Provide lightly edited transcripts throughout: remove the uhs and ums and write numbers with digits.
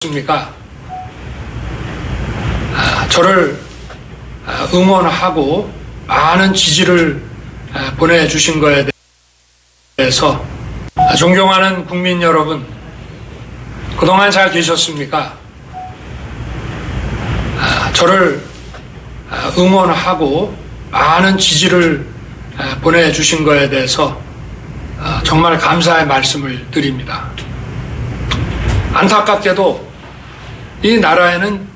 습니까? 저를 응원하고 많은 지지를 보내주신 것에 대해서 존경하는 국민 여러분, 그동안 잘 계셨습니까? 저를 응원하고 많은 지지를 보내주신 것에 대해서 정말 감사의 말씀을 드립니다. 안타깝게도 이 나라에는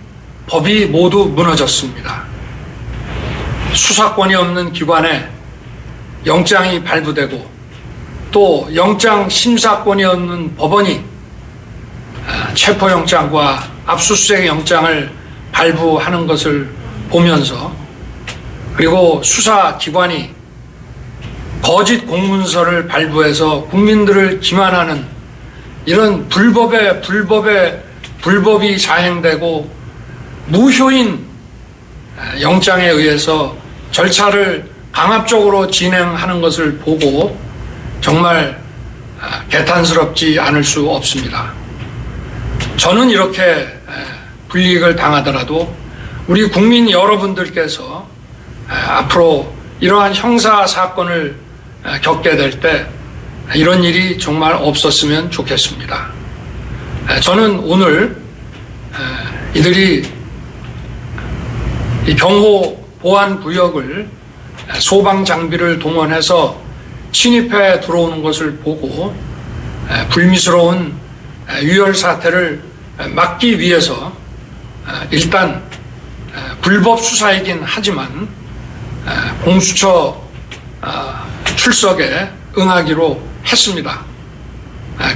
법이 모두 무너졌습니다. 수사권이 없는 기관에 영장이 발부되고 또 영장 심사권이 없는 법원이 체포영장과 압수수색 영장을 발부하는 것을 보면서, 그리고 수사기관이 거짓 공문서를 발부해서 국민들을 기만하는 이런 불법이 자행되고 무효인 영장에 의해서 절차를 강압적으로 진행하는 것을 보고 정말 개탄스럽지 않을 수 없습니다. 저는 이렇게 불이익을 당하더라도 우리 국민 여러분들께서 앞으로 이러한 형사 사건을 겪게 될 때 이런 일이 정말 없었으면 좋겠습니다. 저는 오늘 이들이 이 경호 보안 구역을 소방 장비를 동원해서 침입해 들어오는 것을 보고 불미스러운 유혈 사태를 막기 위해서 일단 불법 수사이긴 하지만 공수처 출석에 응하기로 했습니다.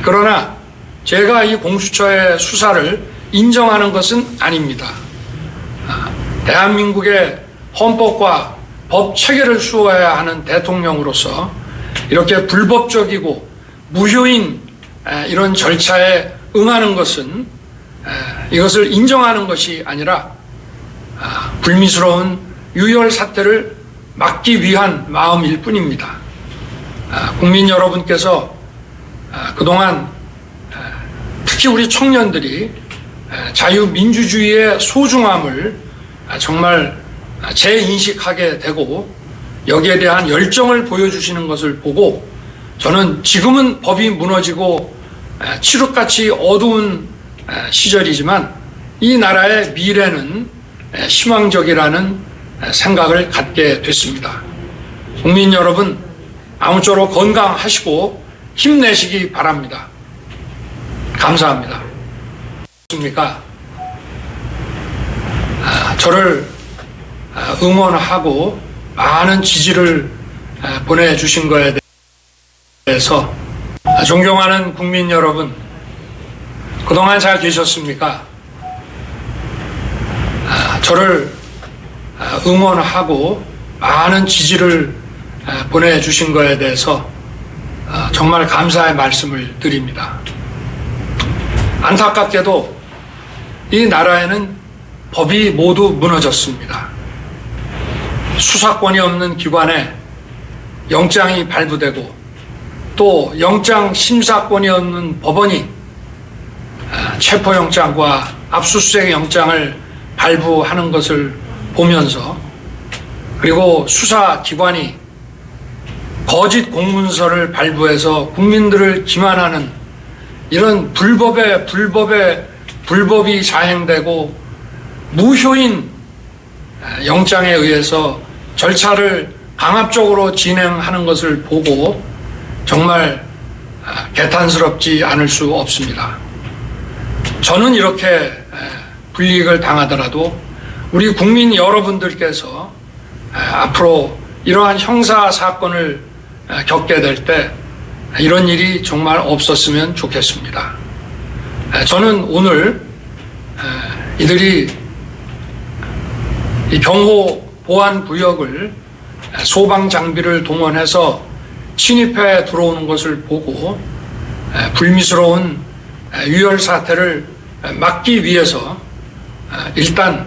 그러나 제가 이 공수처의 수사를 인정하는 것은 아닙니다. 대한민국의 헌법과 법 체계를 수호해야 하는 대통령으로서 이렇게 불법적이고 무효인 이런 절차에 응하는 것은 이것을 인정하는 것이 아니라 불미스러운 유혈 사태를 막기 위한 마음일 뿐입니다. 국민 여러분께서 그동안 특히 우리 청년들이 자유민주주의의 소중함을 정말 재인식하게 되고 여기에 대한 열정을 보여주시는 것을 보고, 저는 지금은 법이 무너지고 칠흑같이 어두운 시절이지만 이 나라의 미래는 희망적이라는 생각을 갖게 됐습니다. 국민 여러분, 아무쪼록 건강하시고 힘내시기 바랍니다. 감사합니다. 저를 응원하고 많은 지지를 보내주신 것에 대해서 존경하는 국민 여러분, 그동안 잘 계셨습니까? 저를 응원하고 많은 지지를 보내주신 것에 대해서 정말 감사의 말씀을 드립니다. 안타깝게도 이 나라에는 법이 모두 무너졌습니다. 수사권이 없는 기관에 영장이 발부되고 또 영장 심사권이 없는 법원이 체포영장과 압수수색 영장을 발부하는 것을 보면서, 그리고 수사기관이 거짓 공문서를 발부해서 국민들을 기만하는 이런 불법이 자행되고 무효인 영장에 의해서 절차를 강압적으로 진행하는 것을 보고 정말 개탄스럽지 않을 수 없습니다. 저는 이렇게 불이익을 당하더라도 우리 국민 여러분들께서 앞으로 이러한 형사 사건을 겪게 될 때 이런 일이 정말 없었으면 좋겠습니다. 저는 오늘 이들이 이 경호 보안 구역을 소방 장비를 동원해서 침입해 들어오는 것을 보고 불미스러운 유혈 사태를 막기 위해서 일단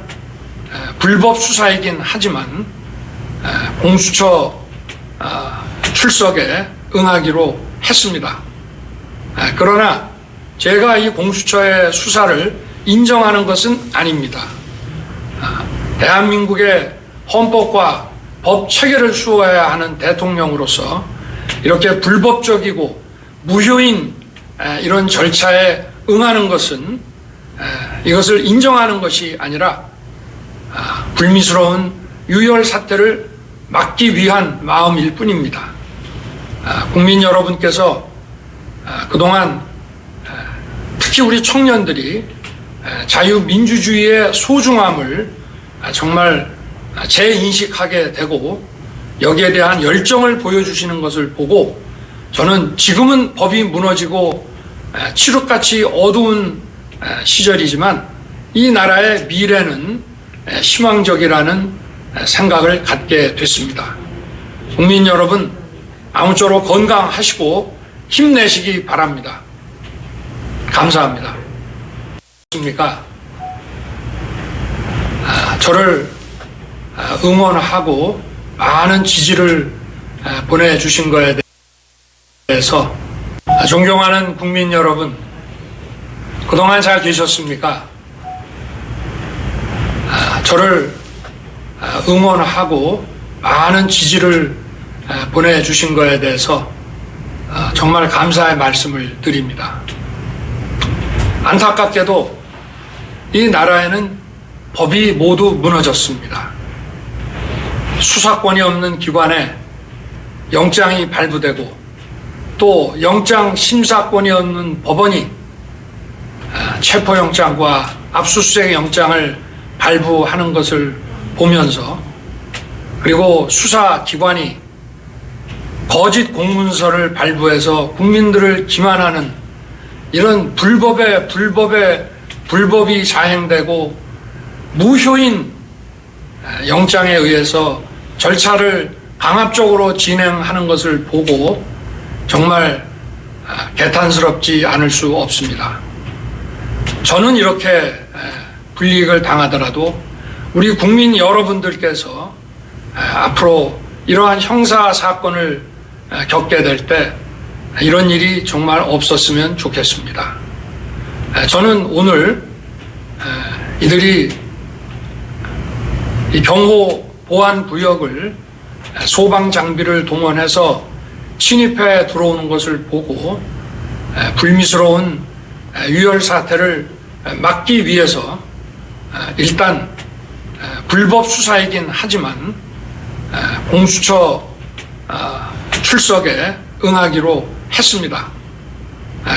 불법 수사이긴 하지만 공수처 출석에 응하기로 했습니다. 그러나 제가 이 공수처의 수사를 인정하는 것은 아닙니다. 대한민국의 헌법과 법 체계를 수호해야 하는 대통령으로서 이렇게 불법적이고 무효인 이런 절차에 응하는 것은 이것을 인정하는 것이 아니라 불미스러운 유혈 사태를 막기 위한 마음일 뿐입니다. 국민 여러분께서 그동안 특히 우리 청년들이 자유민주주의의 소중함을 정말 재인식하게 되고 여기에 대한 열정을 보여주시는 것을 보고 저는 지금은 법이 무너지고 칠흑같이 어두운 시절이지만 이 나라의 미래는 희망적이라는 생각을 갖게 됐습니다. 국민 여러분 아무쪼록 건강하시고 힘내시기 바랍니다. 감사합니다. 저를 응원하고 많은 지지를 보내주신 것에 대해서 존경하는 국민 여러분, 그동안 잘 계셨습니까? 저를 응원하고 많은 지지를 보내주신 것에 대해서 정말 감사의 말씀을 드립니다. 안타깝게도 이 나라에는 법이 모두 무너졌습니다. 수사권이 없는 기관에 영장이 발부되고 또 영장 심사권이 없는 법원이 체포영장과 압수수색 영장을 발부하는 것을 보면서 그리고 수사기관이 거짓 공문서를 발부해서 국민들을 기만하는 이런 불법이 자행되고 무효인 영장에 의해서 절차를 강압적으로 진행하는 것을 보고 정말 개탄스럽지 않을 수 없습니다. 저는 이렇게 불이익을 당하더라도 우리 국민 여러분들께서 앞으로 이러한 형사 사건을 겪게 될 때 이런 일이 정말 없었으면 좋겠습니다. 저는 오늘 이들이 이 병호 보안 구역을 소방 장비를 동원해서 침입해 들어오는 것을 보고 불미스러운 유혈 사태를 막기 위해서 일단 불법 수사이긴 하지만 공수처 출석에 응하기로 했습니다.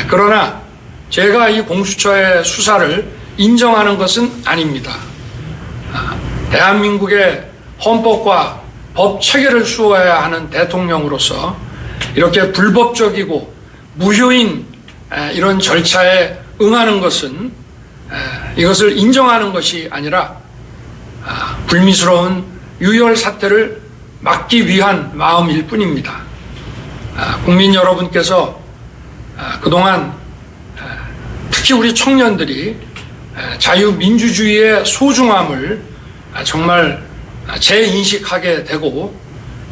그러나 제가 이 공수처의 수사를 인정하는 것은 아닙니다. 대한민국의 헌법과 법 체계를 수호해야 하는 대통령으로서 이렇게 불법적이고 무효인 이런 절차에 응하는 것은 이것을 인정하는 것이 아니라 불미스러운 유혈 사태를 막기 위한 마음일 뿐입니다. 국민 여러분께서 그동안 특히 우리 청년들이 자유민주주의의 소중함을 정말 재인식하게 되고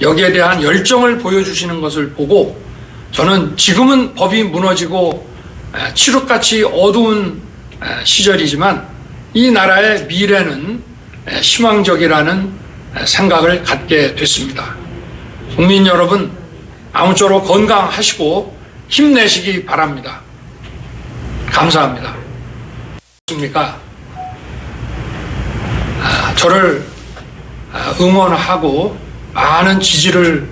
여기에 대한 열정을 보여주시는 것을 보고 저는 지금은 법이 무너지고 칠흑같이 어두운 시절이지만 이 나라의 미래는 희망적이라는 생각을 갖게 됐습니다. 국민 여러분 아무쪼록 건강하시고 힘내시기 바랍니다. 감사합니다. 저를 응원하고 많은 지지를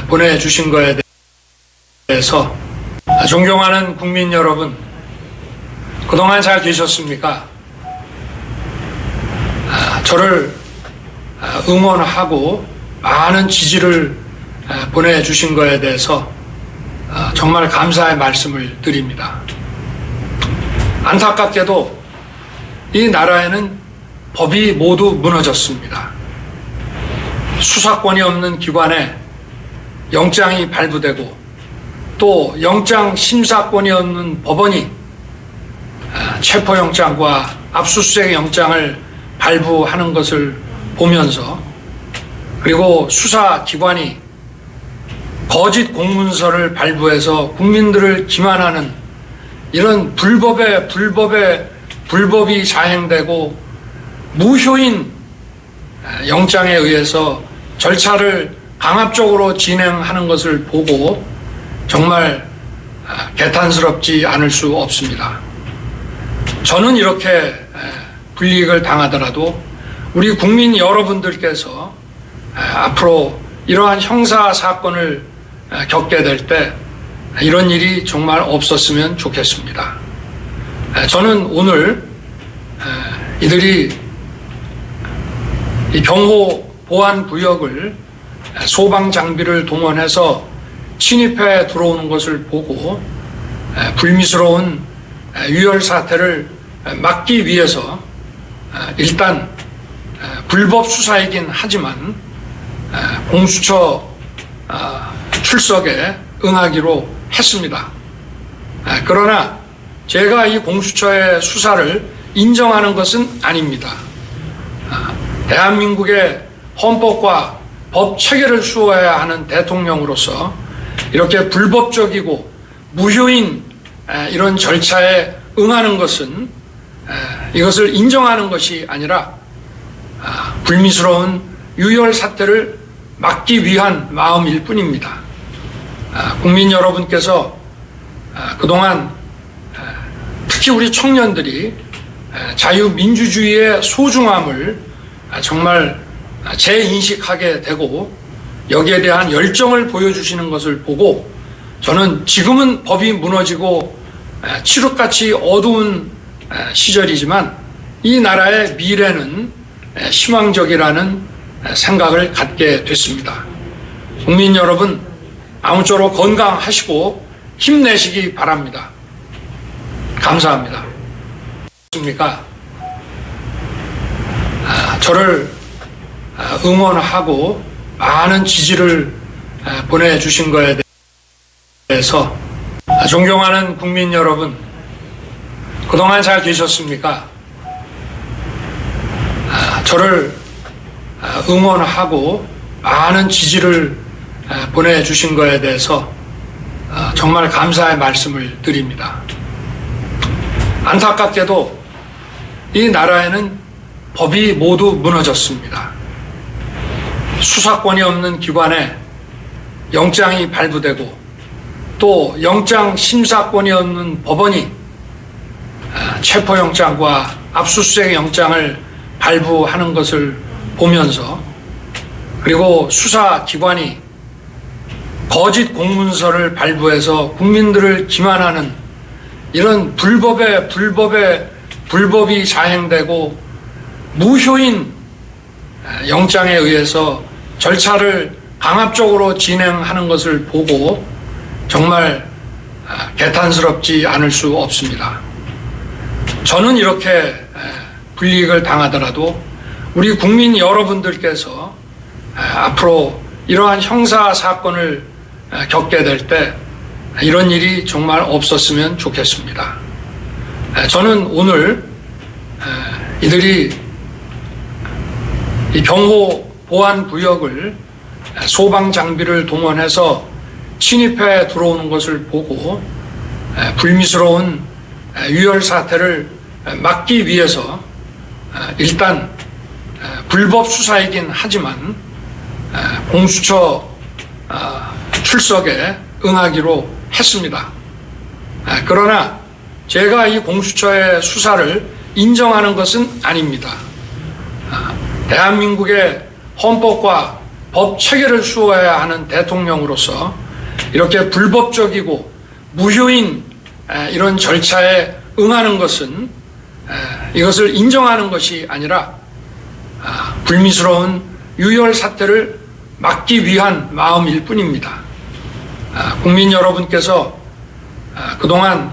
보내주신 것에 대해서 존경하는 국민 여러분, 그동안 잘 계셨습니까? 저를 응원하고 많은 지지를 보내주신 것에 대해서 정말 감사의 말씀을 드립니다. 안타깝게도 이 나라에는 법이 모두 무너졌습니다. 수사권이 없는 기관에 영장이 발부되고 또 영장 심사권이 없는 법원이 체포영장과 압수수색 영장을 발부하는 것을 보면서 그리고 수사기관이 거짓 공문서를 발부해서 국민들을 기만하는 이런 불법이 자행되고 무효인 영장에 의해서 절차를 강압적으로 진행하는 것을 보고 정말 개탄스럽지 않을 수 없습니다. 저는 이렇게 불이익을 당하더라도 우리 국민 여러분들께서 앞으로 이러한 형사 사건을 겪게 될 때 이런 일이 정말 없었으면 좋겠습니다. 저는 오늘 이들이 이 경호 보안 구역을 소방 장비를 동원해서 침입해 들어오는 것을 보고 불미스러운 유혈 사태를 막기 위해서 일단 불법 수사이긴 하지만 공수처 출석에 응하기로 했습니다. 그러나 제가 이 공수처의 수사를 인정하는 것은 아닙니다. 대한민국의 헌법과 법 체계를 수호해야 하는 대통령으로서 이렇게 불법적이고 무효인 이런 절차에 응하는 것은 이것을 인정하는 것이 아니라 불미스러운 유혈 사태를 막기 위한 마음일 뿐입니다. 국민 여러분께서 그동안 특히 우리 청년들이 자유민주주의의 소중함을 정말 재인식하게 되고 여기에 대한 열정을 보여주시는 것을 보고 저는 지금은 법이 무너지고 칠흑같이 어두운 시절이지만 이 나라의 미래는 희망적이라는 생각을 갖게 됐습니다. 국민 여러분, 아무쪼록 건강하시고 힘내시기 바랍니다. 감사합니다. 저를 응원하고 많은 지지를 보내주신 것에 대해서 존경하는 국민 여러분, 그동안 잘 계셨습니까? 저를 응원하고 많은 지지를 보내주신 것에 대해서 정말 감사의 말씀을 드립니다. 안타깝게도 이 나라에는 법이 모두 무너졌습니다. 수사권이 없는 기관에 영장이 발부되고 또 영장 심사권이 없는 법원이 체포영장과 압수수색 영장을 발부하는 것을 보면서 그리고 수사기관이 거짓 공문서를 발부해서 국민들을 기만하는 이런 불법이 자행되고 무효인 영장에 의해서 절차를 강압적으로 진행하는 것을 보고 정말 개탄스럽지 않을 수 없습니다. 저는 이렇게 불이익을 당하더라도 우리 국민 여러분들께서 앞으로 이러한 형사 사건을 겪게 될 때 이런 일이 정말 없었으면 좋겠습니다. 저는 오늘 이들이 이 경호 보안 구역을 소방 장비를 동원해서 침입해 들어오는 것을 보고 불미스러운 유혈 사태를 막기 위해서 일단 불법 수사이긴 하지만 공수처 출석에 응하기로 했습니다. 그러나 제가 이 공수처의 수사를 인정하는 것은 아닙니다. 대한민국의 헌법과 법 체계를 수호해야 하는 대통령으로서 이렇게 불법적이고 무효인 이런 절차에 응하는 것은 이것을 인정하는 것이 아니라 불미스러운 유혈 사태를 막기 위한 마음일 뿐입니다. 국민 여러분께서 그동안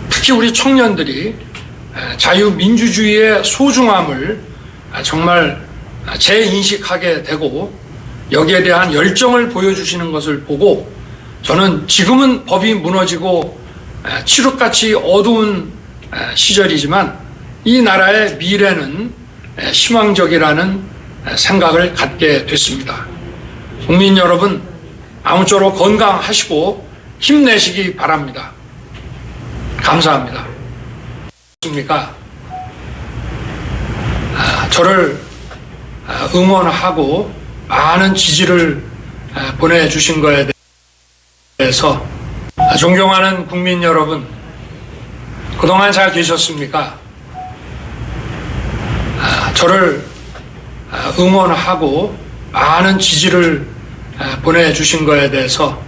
특히 우리 청년들이 자유민주주의의 소중함을 정말 재인식하게 되고 여기에 대한 열정을 보여주시는 것을 보고 저는 지금은 법이 무너지고 칠흑같이 어두운 시절이지만 이 나라의 미래는 희망적이라는 생각을 갖게 됐습니다. 국민 여러분, 아무쪼록 건강하시고 힘내시기 바랍니다. 감사합니다. 습니까? 저를 응원하고 많은 지지를 보내주신 거에 대해서 존경하는 국민 여러분, 그동안 잘 계셨습니까? 저를 응원하고 많은 지지를 보내주신 거에 대해서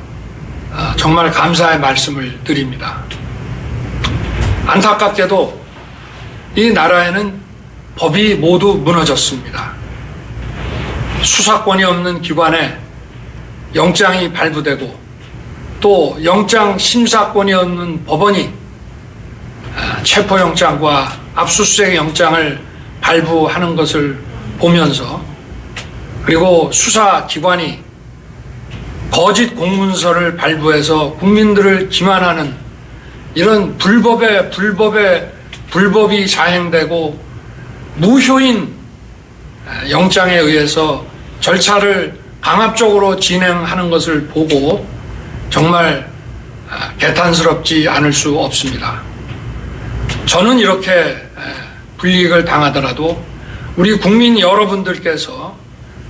정말 감사의 말씀을 드립니다. 안타깝게도 이 나라에는 법이 모두 무너졌습니다. 수사권이 없는 기관에 영장이 발부되고 또 영장 심사권이 없는 법원이 체포영장과 압수수색 영장을 발부하는 것을 보면서, 그리고 수사기관이 거짓 공문서를 발부해서 국민들을 기만하는 이런 불법이 자행되고 무효인 영장에 의해서 절차를 강압적으로 진행하는 것을 보고 정말 개탄스럽지 않을 수 없습니다. 저는 이렇게 불이익을 당하더라도 우리 국민 여러분들께서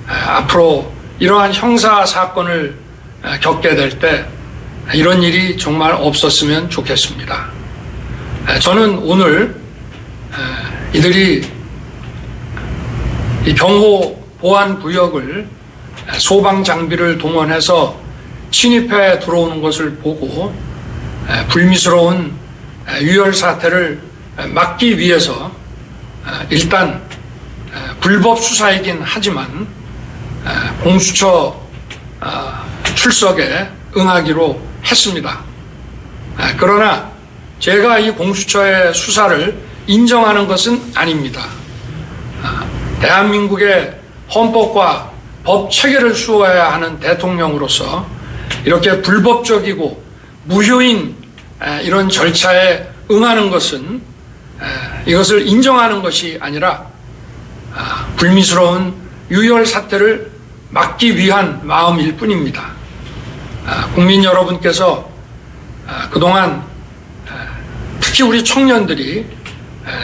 앞으로 이러한 형사 사건을 겪게 될 때 이런 일이 정말 없었으면 좋겠습니다. 저는 오늘 이들이 이 경호 보안 구역을 소방 장비를 동원해서 침입해 들어오는 것을 보고 불미스러운 유혈 사태를 막기 위해서 일단 불법 수사이긴 하지만 공수처 출석에 응하기로 했습니다. 그러나 제가 이 공수처의 수사를 인정하는 것은 아닙니다. 대한민국의 헌법과 법 체계를 수호해야 하는 대통령으로서 이렇게 불법적이고 무효인 이런 절차에 응하는 것은 이것을 인정하는 것이 아니라 불미스러운 유혈 사태를 막기 위한 마음일 뿐입니다. 국민 여러분께서 그동안 특히 우리 청년들이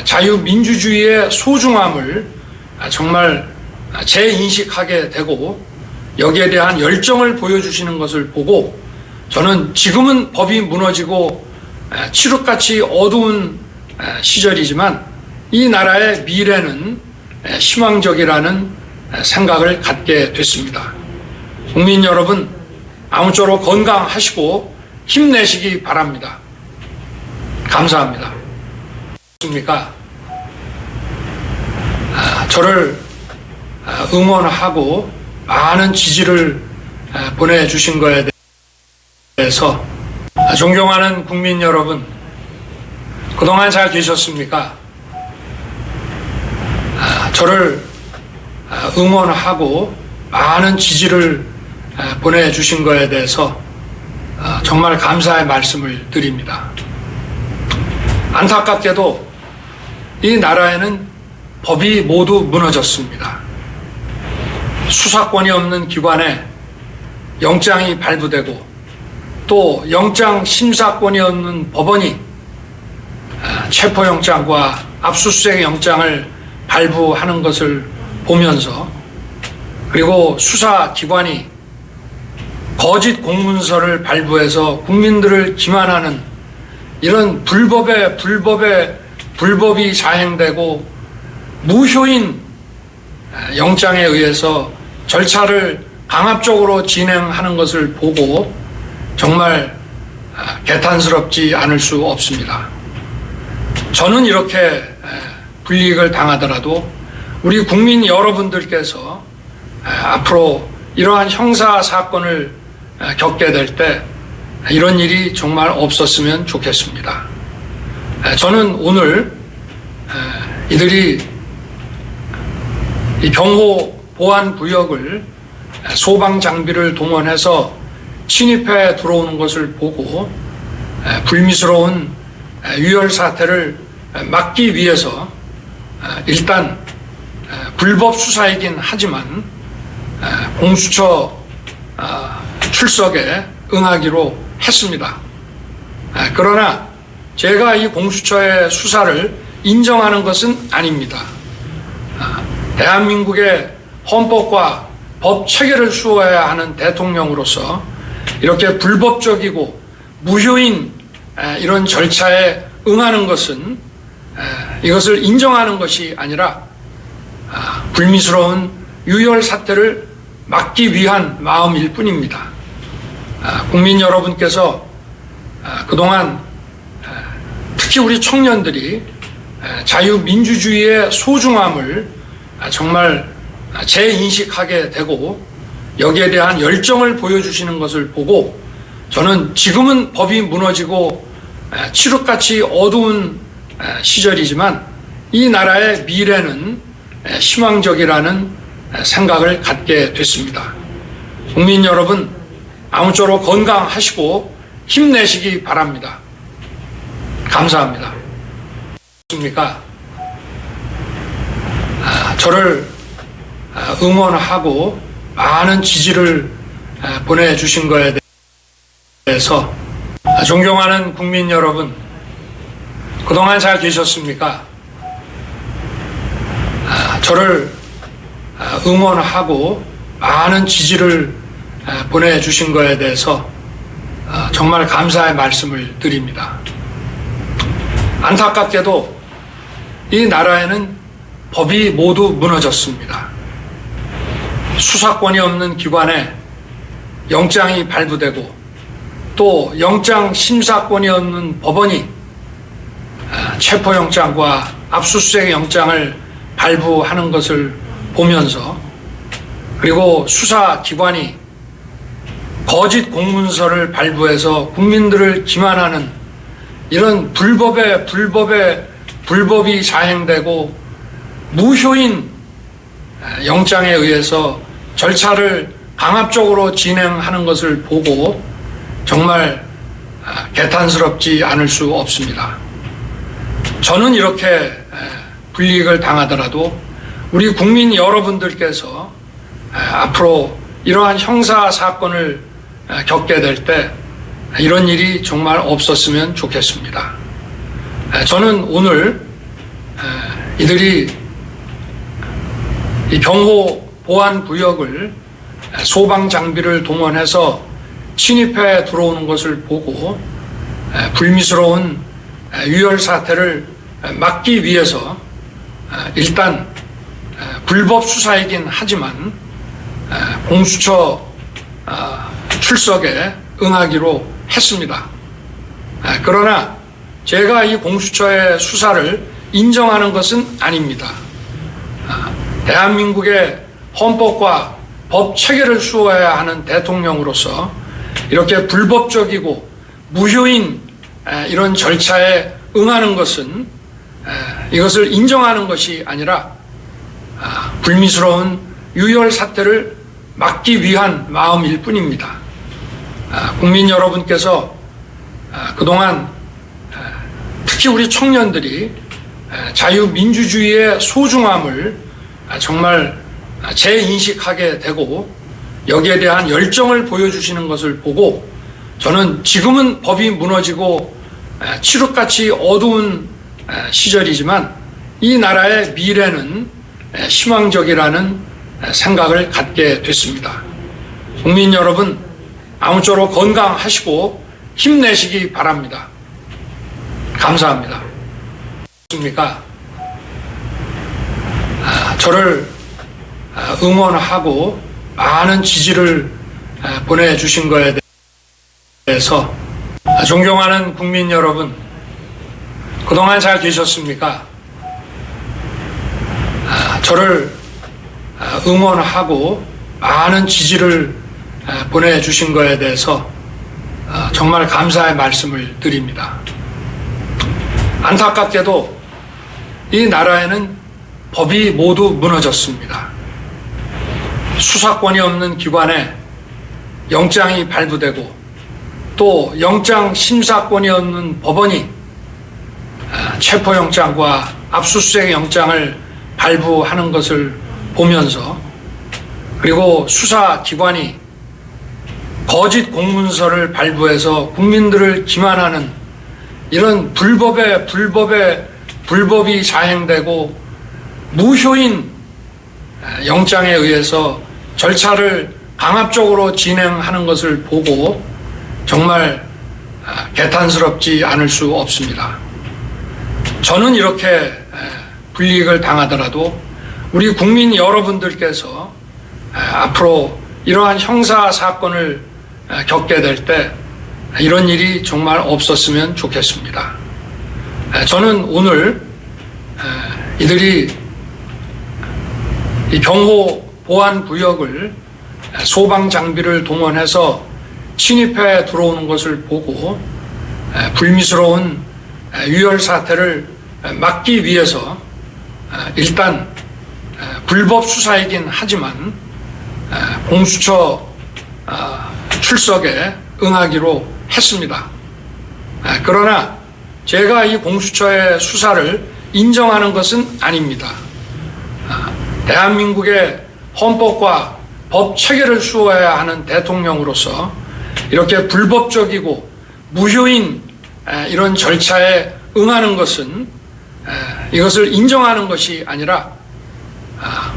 자유민주주의의 소중함을 정말 재인식하게 되고 여기에 대한 열정을 보여주시는 것을 보고, 저는 지금은 법이 무너지고 칠흑같이 어두운 시절이지만 이 나라의 미래는 희망적이라는 생각을 갖게 됐습니다. 국민 여러분, 아무쪼록 건강하시고 힘내시기 바랍니다. 감사합니다. 맞습니까? 저를 응원하고 많은 지지를 보내주신 거에 대해서 존경하는 국민 여러분, 그동안 잘 계셨습니까? 저를 응원하고 많은 지지를 보내주신 거에 대해서 정말 감사의 말씀을 드립니다. 안타깝게도 이 나라에는 법이 모두 무너졌습니다. 수사권이 없는 기관에 영장이 발부되고 또 영장 심사권이 없는 법원이 체포영장과 압수수색 영장을 발부하는 것을 보면서, 그리고 수사기관이 거짓 공문서를 발부해서 국민들을 기만하는 이런 불법이 자행되고 무효인 영장에 의해서 절차를 강압적으로 진행하는 것을 보고 정말 개탄스럽지 않을 수 없습니다. 저는 이렇게 불이익을 당하더라도 우리 국민 여러분들께서 앞으로 이러한 형사 사건을 겪게 될 때 이런 일이 정말 없었으면 좋겠습니다. 저는 오늘 이들이 이 경호 보안 구역을 소방 장비를 동원해서 침입해 들어오는 것을 보고 불미스러운 유혈 사태를 막기 위해서 일단 불법 수사이긴 하지만 공수처 출석에 응하기로 했습니다. 그러나 제가 이 공수처의 수사를 인정하는 것은 아닙니다. 대한민국의 헌법과 법 체계를 수호해야 하는 대통령으로서 이렇게 불법적이고 무효인 이런 절차에 응하는 것은 이것을 인정하는 것이 아니라 불미스러운 유혈 사태를 막기 위한 마음일 뿐입니다. 국민 여러분께서 그동안 특히 우리 청년들이 자유민주주의의 소중함을 정말 재인식하게 되고 여기에 대한 열정을 보여주시는 것을 보고 저는 지금은 법이 무너지고 칠흑같이 어두운 시절이지만 이 나라의 미래는 희망적이라는 생각을 갖게 됐습니다. 국민 여러분, 아무쪼록 건강하시고 힘내시기 바랍니다. 감사합니다. 저를 응원하고 많은 지지를 보내주신 것에 대해서 존경하는 국민 여러분, 그동안 잘 계셨습니까? 저를 응원하고 많은 지지를 보내주신 것에 대해서 정말 감사의 말씀을 드립니다. 안타깝게도 이 나라에는 법이 모두 무너졌습니다. 수사권이 없는 기관에 영장이 발부되고 또 영장 심사권이 없는 법원이 체포영장과 압수수색 영장을 발부하는 것을 보면서 그리고 수사기관이 거짓 공문서를 발부해서 국민들을 기만하는 이런 불법이 자행되고 무효인 영장에 의해서 절차를 강압적으로 진행하는 것을 보고 정말 개탄스럽지 않을 수 없습니다. 저는 이렇게 불이익을 당하더라도 우리 국민 여러분들께서 앞으로 이러한 형사 사건을 겪게 될 때 이런 일이 정말 없었으면 좋겠습니다. 저는 오늘 이들이 이 경호 보안 구역을 소방 장비를 동원해서 침입해 들어오는 것을 보고 불미스러운 유혈 사태를 막기 위해서 일단 불법 수사이긴 하지만 공수처 출석에 응하기로 했습니다. 그러나 제가 이 공수처의 수사를 인정하는 것은 아닙니다. 대한민국의 헌법과 법 체계를 수호해야 하는 대통령으로서 이렇게 불법적이고 무효인 이런 절차에 응하는 것은 이것을 인정하는 것이 아니라 불미스러운 유혈 사태를 막기 위한 마음일 뿐입니다. 국민 여러분께서 그동안 특히 우리 청년들이 자유민주주의의 소중함을 정말 재인식하게 되고 여기에 대한 열정을 보여주시는 것을 보고 저는 지금은 법이 무너지고 칠흑같이 어두운 시절이지만 이 나라의 미래는 희망적이라는 생각을 갖게 됐습니다. 국민 여러분, 아무쪼록 건강하시고 힘내시기 바랍니다. 감사합니다. 저를 응원하고 많은 지지를 보내주신 것에 대해서 존경하는 국민 여러분, 그동안 잘 계셨습니까? 저를 응원하고 많은 지지를 보내주신 것에 대해서 정말 감사의 말씀을 드립니다. 안타깝게도 이 나라에는 법이 모두 무너졌습니다. 수사권이 없는 기관에 영장이 발부되고 또 영장 심사권이 없는 법원이 체포영장과 압수수색 영장을 발부하는 것을 보면서 그리고 수사기관이 거짓 공문서를 발부해서 국민들을 기만하는 이런 불법이 자행되고 무효인 영장에 의해서 절차를 강압적으로 진행하는 것을 보고 정말 개탄스럽지 않을 수 없습니다. 저는 이렇게 불이익을 당하더라도 우리 국민 여러분들께서 앞으로 이러한 형사 사건을 겪게 될 때 이런 일이 정말 없었으면 좋겠습니다. 저는 오늘 이들이 이 경호 보안 구역을 소방 장비를 동원해서 침입해 들어오는 것을 보고 불미스러운 유혈 사태를 막기 위해서 일단 불법 수사이긴 하지만 공수처 출석에 응하기로 했습니다. 그러나 제가 이 공수처의 수사를 인정하는 것은 아닙니다. 대한민국의 헌법과 법 체계를 수호해야 하는 대통령으로서 이렇게 불법적이고 무효인 이런 절차에 응하는 것은 이것을 인정하는 것이 아니라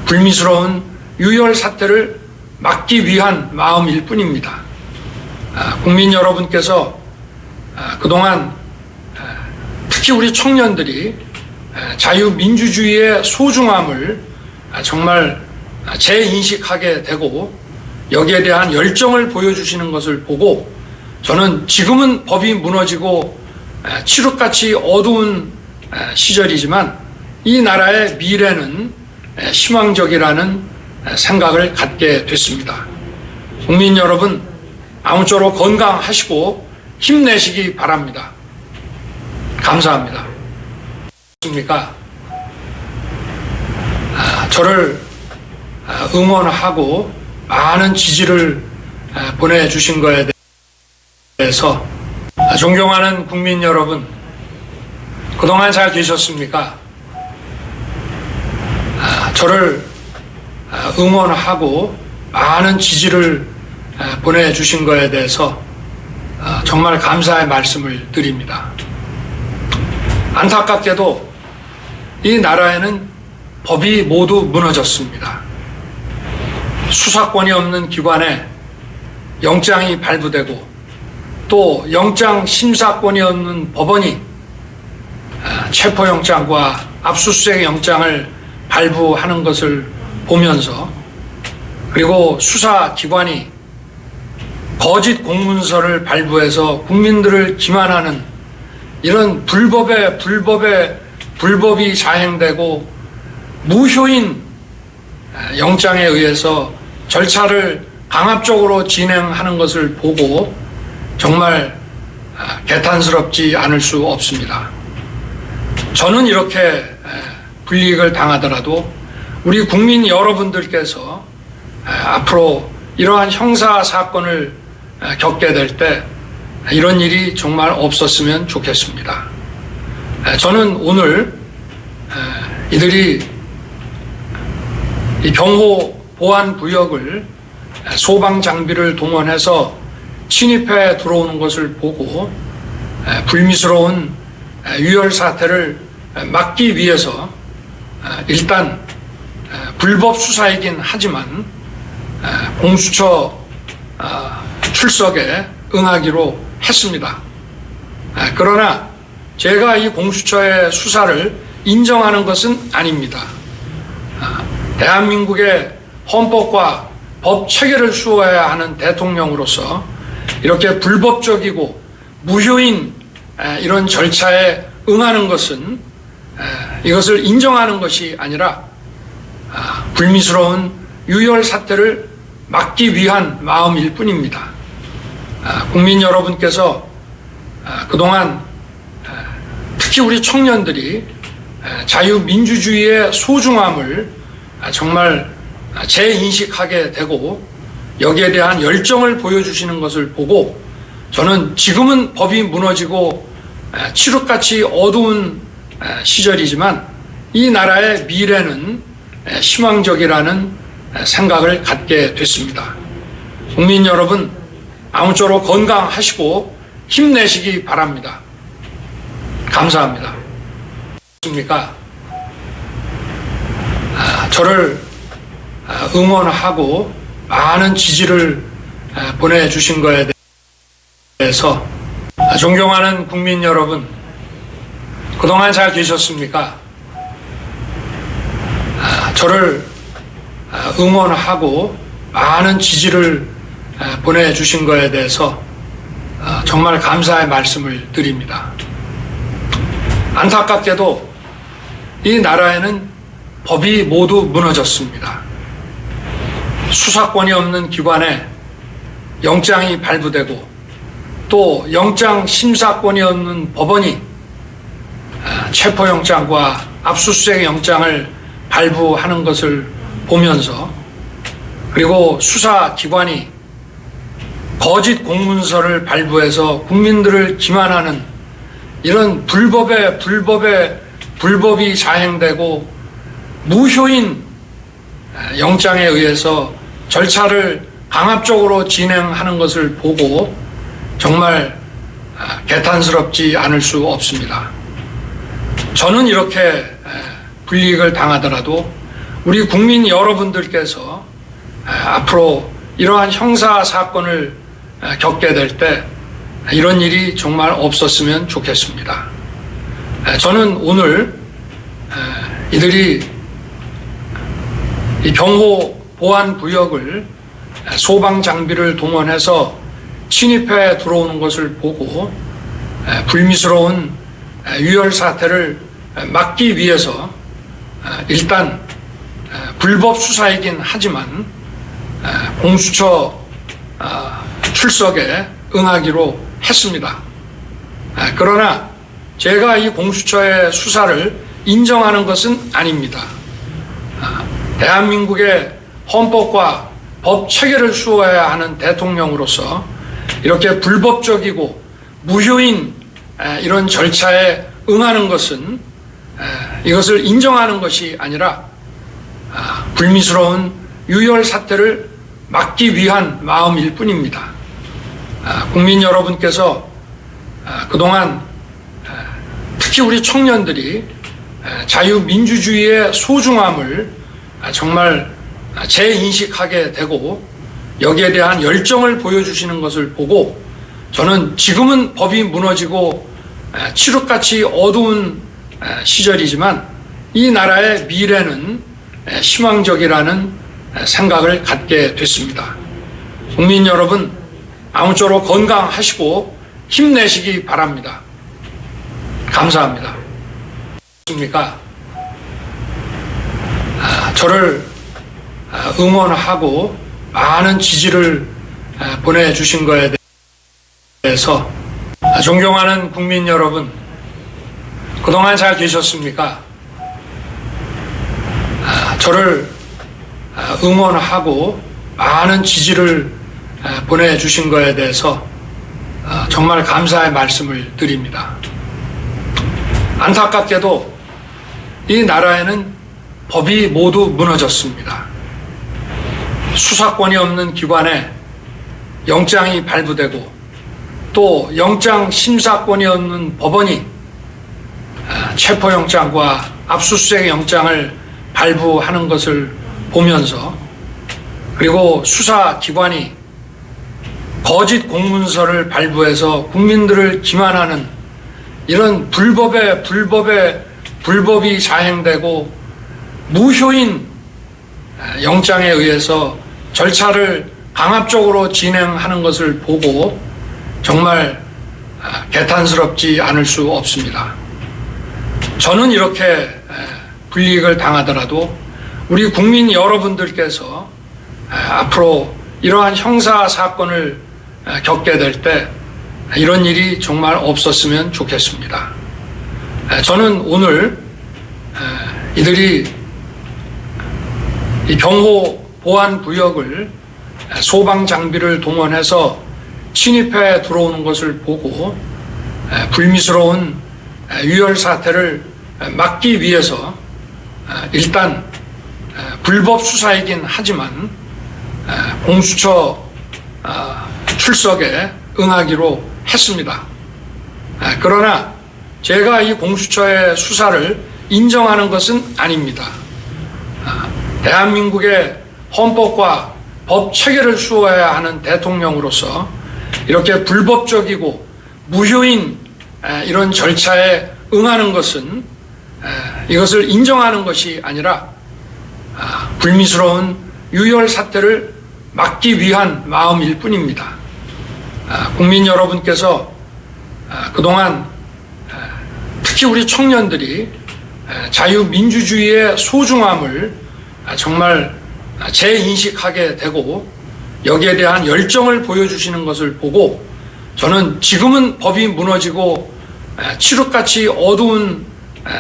불미스러운 유혈 사태를 막기 위한 마음일 뿐입니다. 국민 여러분께서 그동안 특히 우리 청년들이 자유민주주의의 소중함을 정말 재인식하게 되고 여기에 대한 열정을 보여주시는 것을 보고 저는 지금은 법이 무너지고 칠흑같이 어두운 시절이지만 이 나라의 미래는 희망적이라는 생각을 갖게 됐습니다. 국민 여러분 아무쪼록 건강하시고 힘내시기 바랍니다. 감사합니다. 저를 응원하고 많은 지지를 보내주신 것에 대해서 존경하는 국민 여러분, 그동안 잘 계셨습니까? 저를 응원하고 많은 지지를 보내주신 것에 대해서 정말 감사의 말씀을 드립니다. 안타깝게도 이 나라에는 법이 모두 무너졌습니다. 수사권이 없는 기관에 영장이 발부되고 또 영장 심사권이 없는 법원이 체포영장과 압수수색 영장을 발부하는 것을 보면서 그리고 수사기관이 거짓 공문서를 발부해서 국민들을 기만하는 이런 불법이 자행되고 무효인 영장에 의해서 절차를 강압적으로 진행하는 것을 보고 정말 개탄스럽지 않을 수 없습니다. 저는 이렇게 불이익을 당하더라도 우리 국민 여러분들께서 앞으로 이러한 형사 사건을 겪게 될 때 이런 일이 정말 없었으면 좋겠습니다. 저는 오늘 이들이 이 경호 보안 구역을 소방 장비를 동원해서 침입해 들어오는 것을 보고 불미스러운 유혈 사태를 막기 위해서 일단 불법 수사이긴 하지만 공수처 출석에 응하기로 했습니다. 그러나 제가 이 공수처의 수사를 인정하는 것은 아닙니다. 대한민국의 헌법과 법 체계를 수호해야 하는 대통령으로서 이렇게 불법적이고 무효인 이런 절차에 응하는 것은 이것을 인정하는 것이 아니라 불미스러운 유혈 사태를 막기 위한 마음일 뿐입니다. 국민 여러분께서 그동안 특히 우리 청년들이 자유민주주의의 소중함을 정말 재인식하게 되고 여기에 대한 열정을 보여주시는 것을 보고 저는 지금은 법이 무너지고 칠흑같이 어두운 시절이지만 이 나라의 미래는 희망적이라는 생각을 갖게 됐습니다. 국민 여러분 아무쪼록 건강하시고 힘내시기 바랍니다. 감사합니다. 습니까? 저를 응원하고 많은 지지를 보내주신 거에 대해서 존경하는 국민 여러분, 그동안 잘 계셨습니까? 저를 응원하고 많은 지지를 보내주신 거에 대해서 정말 감사의 말씀을 드립니다. 안타깝게도 이 나라에는 법이 모두 무너졌습니다. 수사권이 없는 기관에 영장이 발부되고 또 영장 심사권이 없는 법원이 체포영장과 압수수색 영장을 발부하는 것을 보면서, 그리고 수사기관이 거짓 공문서를 발부해서 국민들을 기만하는 이런 불법이 자행되고 무효인 영장에 의해서 절차를 강압적으로 진행하는 것을 보고 정말 개탄스럽지 않을 수 없습니다. 저는 이렇게 불이익을 당하더라도 우리 국민 여러분들께서 앞으로 이러한 형사 사건을 겪게 될 때 이런 일이 정말 없었으면 좋겠습니다. 저는 오늘 이들이 이 경호 보안 구역을 소방 장비를 동원해서 침입해 들어오는 것을 보고 불미스러운 유혈 사태를 막기 위해서 일단 불법 수사이긴 하지만 공수처 출석에 응하기로 했습니다. 그러나 제가 이 공수처의 수사를 인정하는 것은 아닙니다. 대한민국의 헌법과 법 체계를 수호해야 하는 대통령으로서 이렇게 불법적이고 무효인 이런 절차에 응하는 것은 이것을 인정하는 것이 아니라 불미스러운 유혈 사태를 막기 위한 마음일 뿐입니다. 국민 여러분께서 그동안 특히 우리 청년들이 자유민주주의의 소중함을 정말 재인식하게 되고 여기에 대한 열정을 보여주시는 것을 보고, 저는 지금은 법이 무너지고 칠흑같이 어두운 시절이지만 이 나라의 미래는 희망적이라는 생각을 갖게 됐습니다. 국민 여러분, 아무쪼록 건강하시고 힘내시기 바랍니다. 감사합니다. 저를 응원하고 많은 지지를 보내주신 거에 대해서 존경하는 국민 여러분, 그동안 잘 계셨습니까? 저를 응원하고 많은 지지를 보내주신 거에 대해서 정말 감사의 말씀을 드립니다. 안타깝게도 이 나라에는 법이 모두 무너졌습니다. 수사권이 없는 기관에 영장이 발부되고 또 영장 심사권이 없는 법원이 체포영장과 압수수색 영장을 발부하는 것을 보면서, 그리고 수사기관이 거짓 공문서를 발부해서 국민들을 기만하는 이런 불법이 자행되고 무효인 영장에 의해서 절차를 강압적으로 진행하는 것을 보고 정말 개탄스럽지 않을 수 없습니다. 저는 이렇게 불이익을 당하더라도 우리 국민 여러분들께서 앞으로 이러한 형사 사건을 겪게 될 때 이런 일이 정말 없었으면 좋겠습니다. 저는 오늘 이들이 이 경호 보안 구역을 소방 장비를 동원해서 침입해 들어오는 것을 보고 불미스러운 유혈 사태를 막기 위해서 일단 불법 수사이긴 하지만 공수처 출석에 응하기로 했습니다. 그러나 제가 이 공수처의 수사를 인정하는 것은 아닙니다. 대한민국의 헌법과 법 체계를 수호해야 하는 대통령으로서 이렇게 불법적이고 무효인 이런 절차에 응하는 것은 이것을 인정하는 것이 아니라 불미스러운 유혈 사태를 막기 위한 마음일 뿐입니다. 국민 여러분께서 그동안 특히 우리 청년들이 자유민주주의의 소중함을 정말 재인식하게 되고 여기에 대한 열정을 보여주시는 것을 보고 저는 지금은 법이 무너지고 칠흑같이 어두운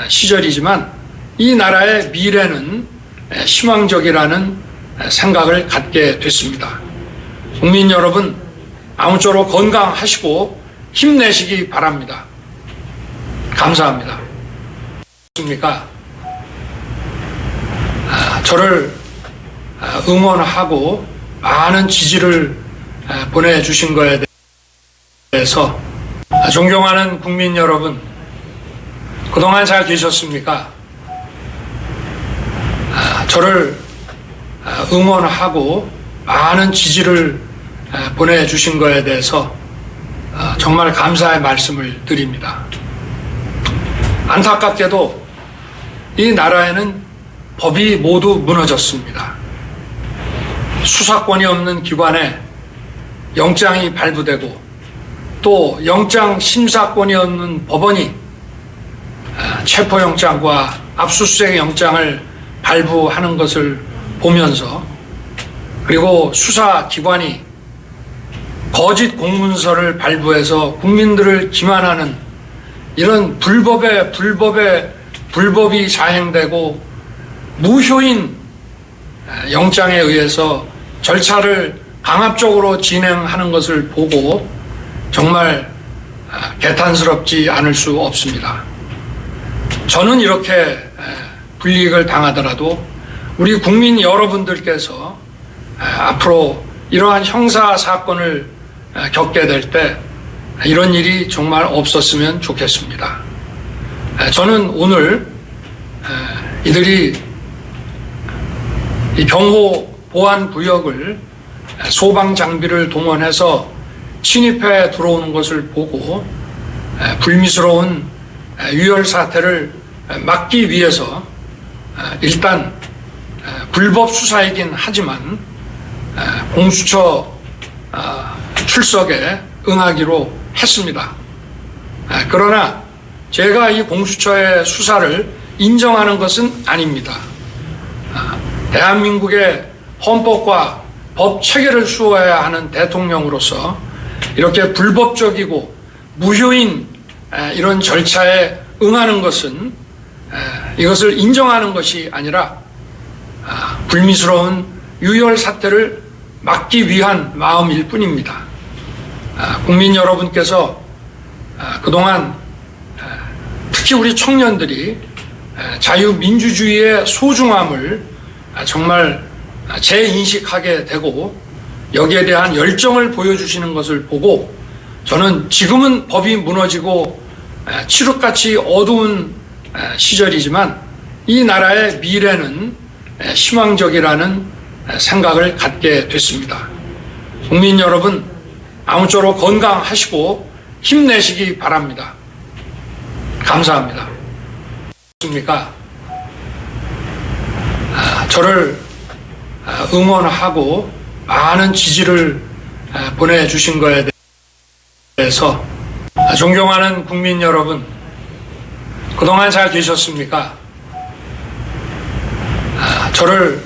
시절이지만 이 나라의 미래는 희망적이라는 생각을 갖게 됐습니다. 국민 여러분, 아무쪼록 건강하시고 힘내시기 바랍니다. 감사합니다. 저를 응원하고 많은 지지를 보내주신 것에 대해서 존경하는 국민 여러분, 그동안 잘 계셨습니까? 저를 응원하고 많은 지지를 보내주신 것에 대해서 정말 감사의 말씀을 드립니다. 안타깝게도 이 나라에는 법이 모두 무너졌습니다. 수사권이 없는 기관에 영장이 발부되고 또 영장 심사권이 없는 법원이 체포영장과 압수수색 영장을 발부하는 것을 보면서 그리고 수사기관이 거짓 공문서를 발부해서 국민들을 기만하는 이런 불법이 자행되고 무효인 영장에 의해서 절차를 강압적으로 진행하는 것을 보고 정말 개탄스럽지 않을 수 없습니다. 저는 이렇게 불이익을 당하더라도 우리 국민 여러분들께서 앞으로 이러한 형사 사건을 겪게 될 때 이런 일이 정말 없었으면 좋겠습니다. 저는 오늘 이들이 이 경호 보안 구역을 소방 장비를 동원해서 침입해 들어오는 것을 보고 불미스러운 유혈 사태를 막기 위해서 일단 불법 수사이긴 하지만 공수처 출석에 응하기로 했습니다. 그러나 제가 이 공수처의 수사를 인정하는 것은 아닙니다. 대한민국의 헌법과 법 체계를 수호해야 하는 대통령으로서 이렇게 불법적이고 무효인 이런 절차에 응하는 것은 이것을 인정하는 것이 아니라 불미스러운 유혈 사태를 막기 위한 마음일 뿐입니다. 국민 여러분께서 그동안 특히 우리 청년들이 자유민주주의의 소중함을 정말 재인식하게 되고 여기에 대한 열정을 보여주시는 것을 보고 저는 지금은 법이 무너지고 칠흑같이 어두운 시절이지만 이 나라의 미래는 희망적이라는 생각을 갖게 됐습니다. 국민 여러분, 아무쪼록 건강하시고 힘내시기 바랍니다. 감사합니다. 저를 응원하고 많은 지지를 보내주신 것에 대해서 존경하는 국민 여러분, 그동안 잘 계셨습니까? 저를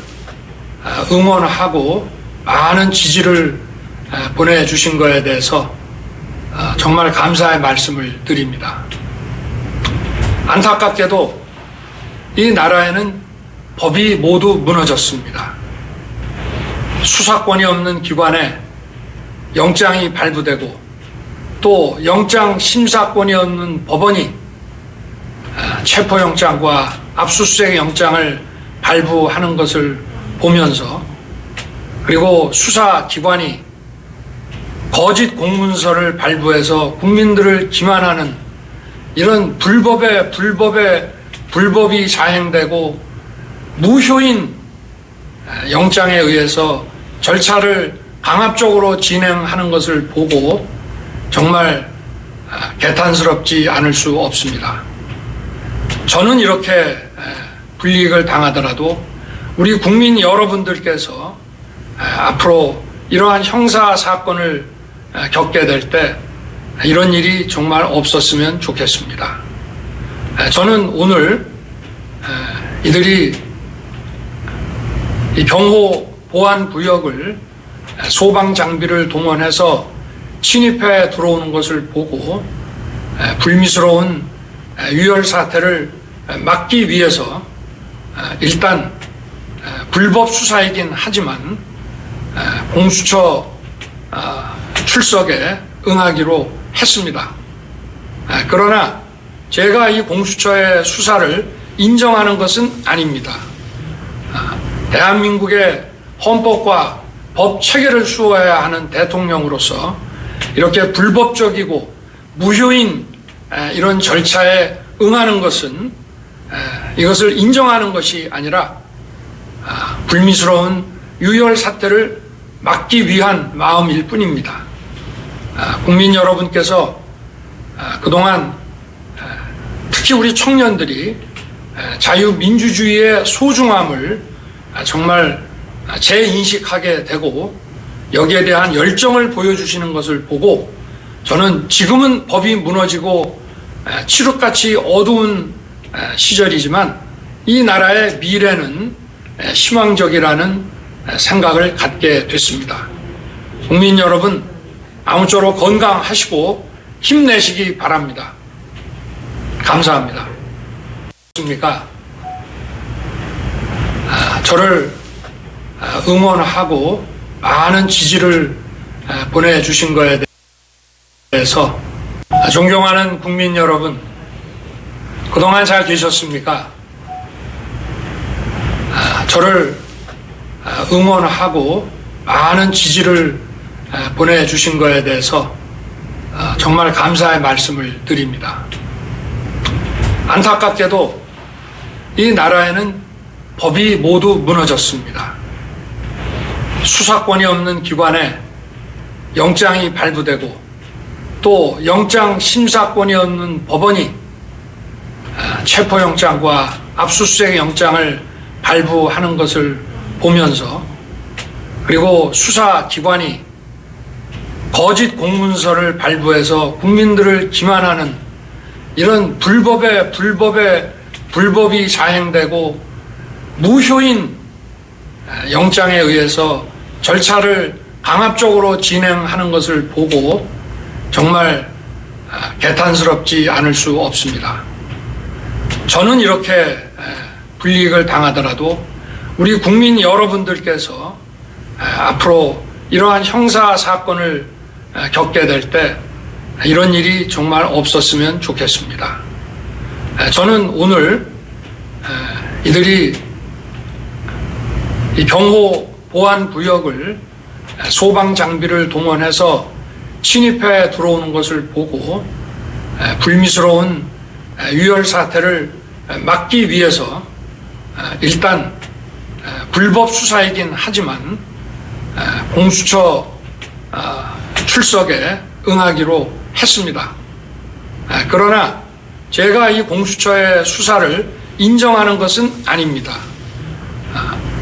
응원하고 많은 지지를 보내주신 것에 대해서 정말 감사의 말씀을 드립니다. 안타깝게도 이 나라에는 법이 모두 무너졌습니다. 수사권이 없는 기관에 영장이 발부되고 또 영장 심사권이 없는 법원이 체포영장과 압수수색 영장을 발부하는 것을 보면서 그리고 수사기관이 거짓 공문서를 발부해서 국민들을 기만하는 이런 불법이 자행되고 무효인 영장에 의해서 절차를 강압적으로 진행하는 것을 보고 정말 개탄스럽지 않을 수 없습니다. 저는 이렇게 불이익을 당하더라도 우리 국민 여러분들께서 앞으로 이러한 형사 사건을 겪게 될 때 이런 일이 정말 없었으면 좋겠습니다. 저는 오늘 이들이 이 경호 보안 구역을 소방 장비를 동원해서 침입해 들어오는 것을 보고 불미스러운 유혈 사태를 막기 위해서 일단 불법 수사이긴 하지만 공수처 출석에 응하기로 했습니다. 그러나 제가 이 공수처의 수사를 인정하는 것은 아닙니다. 대한민국의 헌법과 법 체계를 수호해야 하는 대통령으로서 이렇게 불법적이고 무효인 이런 절차에 응하는 것은 이것을 인정하는 것이 아니라 불미스러운 유혈 사태를 막기 위한 마음일 뿐입니다. 국민 여러분께서 그동안 특히 우리 청년들이 자유민주주의의 소중함을 정말 재인식하게 되고 여기에 대한 열정을 보여주시는 것을 보고 저는 지금은 법이 무너지고 칠흑같이 어두운 시절이지만 이 나라의 미래는 희망적이라는 생각을 갖게 됐습니다. 국민 여러분 아무쪼록 건강하시고 힘내시기 바랍니다. 감사합니다. 저를 응원하고 많은 지지를 보내주신 것에 대해서 존경하는 국민 여러분, 그동안 잘 계셨습니까? 저를 응원하고 많은 지지를 보내주신 것에 대해서 정말 감사의 말씀을 드립니다. 안타깝게도 이 나라에는 법이 모두 무너졌습니다. 수사권이 없는 기관에 영장이 발부되고 또 영장 심사권이 없는 법원이 체포영장과 압수수색 영장을 발부하는 것을 보면서 그리고 수사기관이 거짓 공문서를 발부해서 국민들을 기만하는 이런 불법이 자행되고 무효인 영장에 의해서 절차를 강압적으로 진행하는 것을 보고 정말 개탄스럽지 않을 수 없습니다. 저는 이렇게 불이익을 당하더라도 우리 국민 여러분들께서 앞으로 이러한 형사 사건을 겪게 될 때 이런 일이 정말 없었으면 좋겠습니다. 저는 오늘 이들이 이 경호 보안 구역을 소방 장비를 동원해서 침입해 들어오는 것을 보고 불미스러운 유혈 사태를 막기 위해서 일단 불법 수사이긴 하지만 공수처 출석에 응하기로 했습니다. 그러나 제가 이 공수처의 수사를 인정하는 것은 아닙니다.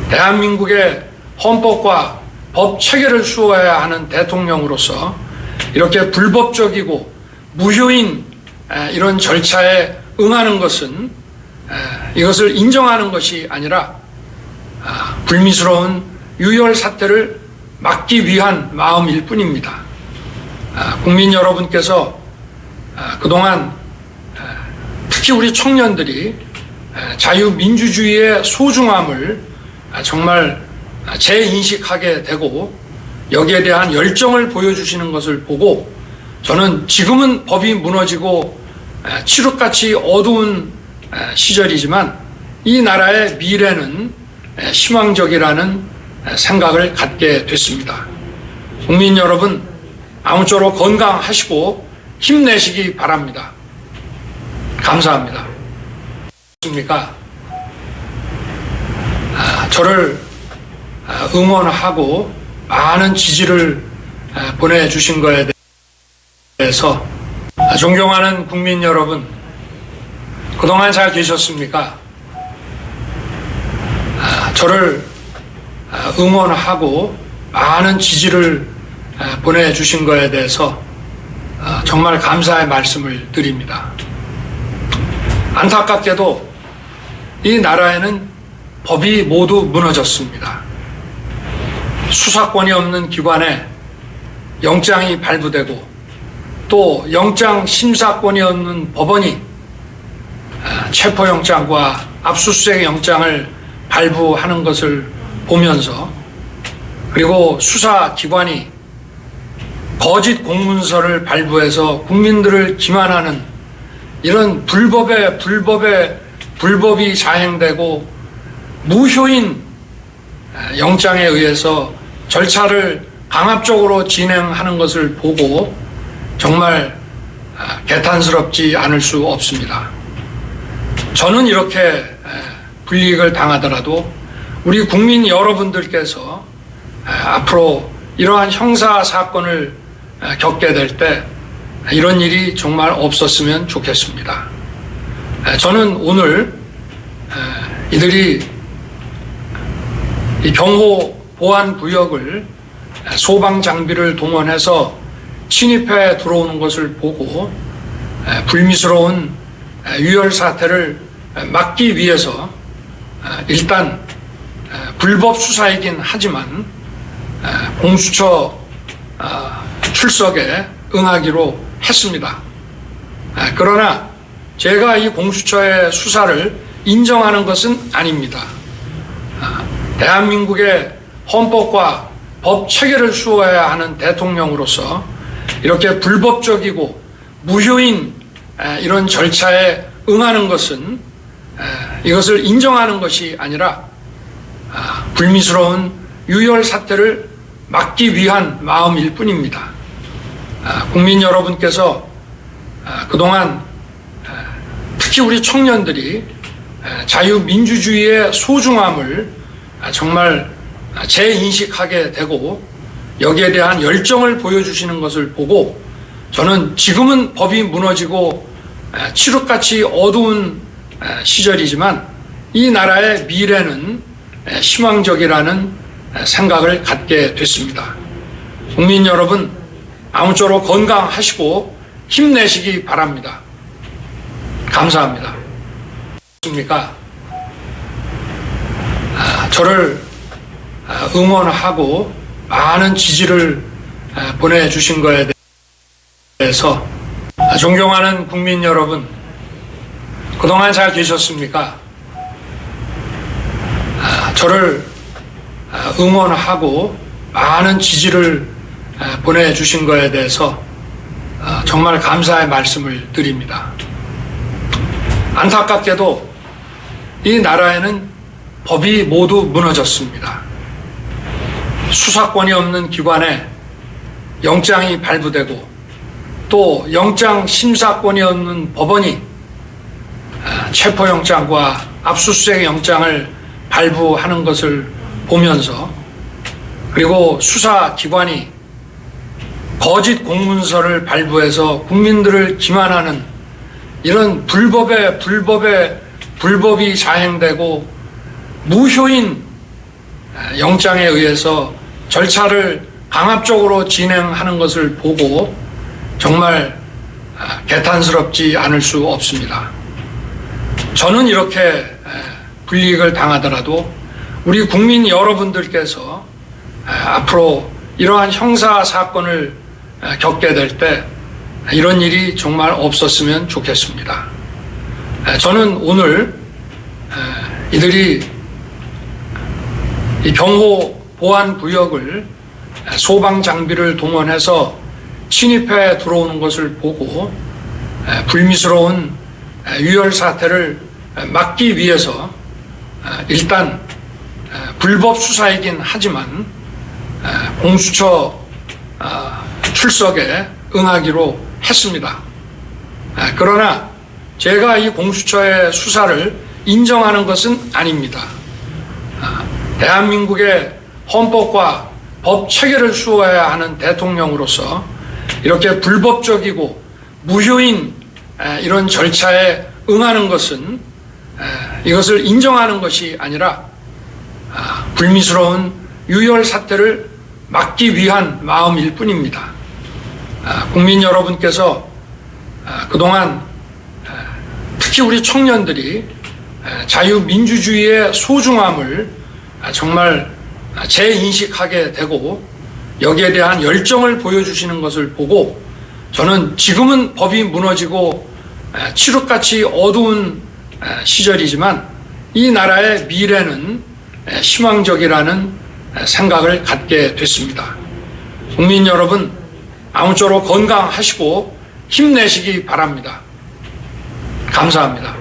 대한민국의 헌법과 법 체계를 수호해야 하는 대통령으로서 이렇게 불법적이고 무효인 이런 절차에 응하는 것은 이것을 인정하는 것이 아니라 불미스러운 유혈 사태를 막기 위한 마음일 뿐입니다. 국민 여러분께서 그동안 특히 우리 청년들이 자유민주주의의 소중함을 정말 재인식하게 되고 여기에 대한 열정을 보여주시는 것을 보고 저는 지금은 법이 무너지고 칠흑같이 어두운 시절이지만 이 나라의 미래는 희망적이라는 생각을 갖게 됐습니다. 국민 여러분 아무쪼록 건강하시고 힘내시기 바랍니다. 감사합니다. 저를 응원하고 많은 지지를 보내주신 거에 대해서 존경하는 국민 여러분, 그동안 잘 계셨습니까? 저를 응원하고 많은 지지를 보내주신 거에 대해서 정말 감사의 말씀을 드립니다. 안타깝게도 이 나라에는 법이 모두 무너졌습니다. 수사권이 없는 기관에 영장이 발부되고 또 영장 심사권이 없는 법원이 체포영장과 압수수색 영장을 발부하는 것을 보면서, 그리고 수사기관이 거짓 공문서를 발부해서 국민들을 기만하는 이런 불법이 자행되고 무효인 영장에 의해서 절차를 강압적으로 진행하는 것을 보고 정말 개탄스럽지 않을 수 없습니다. 저는 이렇게 불이익을 당하더라도 우리 국민 여러분들께서 앞으로 이러한 형사 사건을 겪게 될 때 이런 일이 정말 없었으면 좋겠습니다. 저는 오늘 이들이 이 경호 보안 구역을 소방 장비를 동원해서 침입해 들어오는 것을 보고 불미스러운 유혈 사태를 막기 위해서 일단 불법 수사이긴 하지만 공수처 출석에 응하기로 했습니다. 그러나 제가 이 공수처의 수사를 인정하는 것은 아닙니다. 대한민국의 헌법과 법 체계를 수호해야 하는 대통령으로서 이렇게 불법적이고 무효인 이런 절차에 응하는 것은 이것을 인정하는 것이 아니라 불미스러운 유혈 사태를 막기 위한 마음일 뿐입니다. 국민 여러분께서 그동안 특히 우리 청년들이 자유민주주의의 소중함을 정말 재인식하게 되고 여기에 대한 열정을 보여주시는 것을 보고 저는 지금은 법이 무너지고 칠흑같이 어두운 시절이지만 이 나라의 미래는 희망적이라는 생각을 갖게 됐습니다. 국민 여러분, 아무쪼록 건강하시고 힘내시기 바랍니다. 감사합니다. 저를 응원하고 많은 지지를 보내주신 거에 대해서 존경하는 국민 여러분, 그동안 잘 계셨습니까? 저를 응원하고 많은 지지를 보내주신 거에 대해서 정말 감사의 말씀을 드립니다. 안타깝게도 이 나라에는 법이 모두 무너졌습니다. 수사권이 없는 기관에 영장이 발부되고 또 영장 심사권이 없는 법원이 체포영장과 압수수색 영장을 발부하는 것을 보면서, 그리고 수사기관이 거짓 공문서를 발부해서 국민들을 기만하는 이런 불법이 자행되고 무효인 영장에 의해서 절차를 강압적으로 진행하는 것을 보고 정말 개탄스럽지 않을 수 없습니다. 저는 이렇게 불이익을 당하더라도 우리 국민 여러분들께서 앞으로 이러한 형사 사건을 겪게 될 때 이런 일이 정말 없었으면 좋겠습니다. 저는 오늘 이들이 이 경호 보안 구역을 소방 장비를 동원해서 침입해 들어오는 것을 보고 불미스러운 유혈 사태를 막기 위해서 일단 불법 수사이긴 하지만 공수처 출석에 응하기로 했습니다. 그러나 제가 이 공수처의 수사를 인정하는 것은 아닙니다. 대한민국의 헌법과 법 체계를 수호해야 하는 대통령으로서 이렇게 불법적이고 무효인 이런 절차에 응하는 것은 이것을 인정하는 것이 아니라 불미스러운 유혈 사태를 막기 위한 마음일 뿐입니다. 국민 여러분께서 그동안 특히 우리 청년들이 자유민주주의의 소중함을 정말 재인식하게 되고 여기에 대한 열정을 보여주시는 것을 보고 저는 지금은 법이 무너지고 칠흑같이 어두운 시절이지만 이 나라의 미래는 희망적이라는 생각을 갖게 됐습니다. 국민 여러분, 아무쪼록 건강하시고 힘내시기 바랍니다. 감사합니다.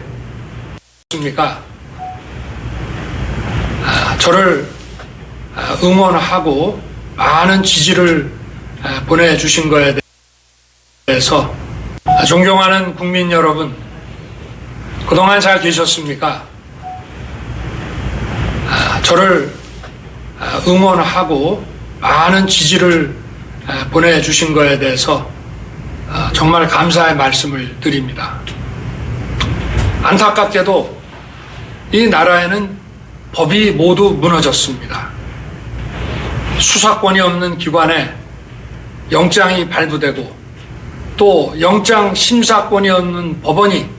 저를 응원하고 많은 지지를 보내주신 것에 대해서 존경하는 국민 여러분, 그동안 잘 계셨습니까? 저를 응원하고 많은 지지를 보내주신 것에 대해서 정말 감사의 말씀을 드립니다. 안타깝게도 이 나라에는 법이 모두 무너졌습니다. 수사권이 없는 기관에 영장이 발부되고 또 영장 심사권이 없는 법원이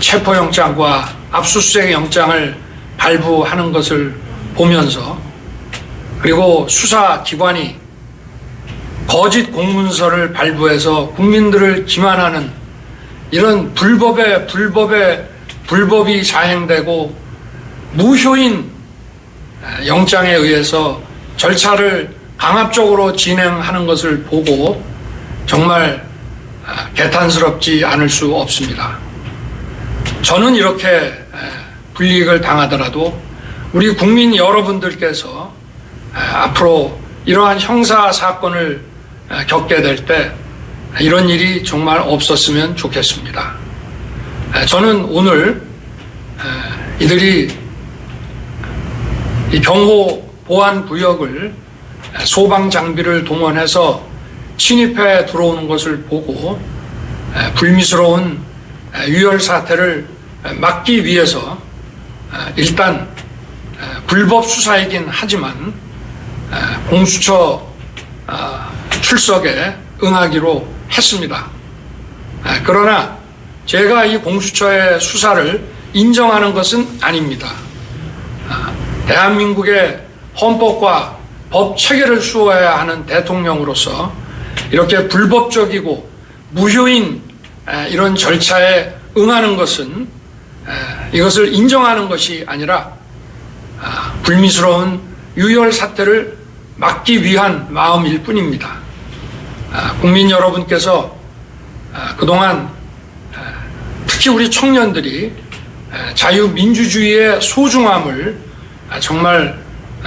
체포영장과 압수수색 영장을 발부하는 것을 보면서, 그리고 수사기관이 거짓 공문서를 발부해서 국민들을 기만하는 이런 불법이 자행되고 무효인 영장에 의해서 절차를 강압적으로 진행하는 것을 보고 정말 개탄스럽지 않을 수 없습니다. 저는 이렇게 불이익을 당하더라도 우리 국민 여러분들께서 앞으로 이러한 형사 사건을 겪게 될 때 이런 일이 정말 없었으면 좋겠습니다. 저는 오늘 이들이 이 경호 보안 구역을 소방 장비를 동원해서 침입해 들어오는 것을 보고 불미스러운 유혈 사태를 막기 위해서 일단 불법 수사이긴 하지만 공수처 출석에 응하기로 했습니다. 그러나 제가 이 공수처의 수사를 인정하는 것은 아닙니다. 대한민국의 헌법과 법 체계를 수호해야 하는 대통령으로서 이렇게 불법적이고 무효인 이런 절차에 응하는 것은 이것을 인정하는 것이 아니라 불미스러운 유혈 사태를 막기 위한 마음일 뿐입니다. 국민 여러분께서 그동안 특히 우리 청년들이 자유민주주의의 소중함을 정말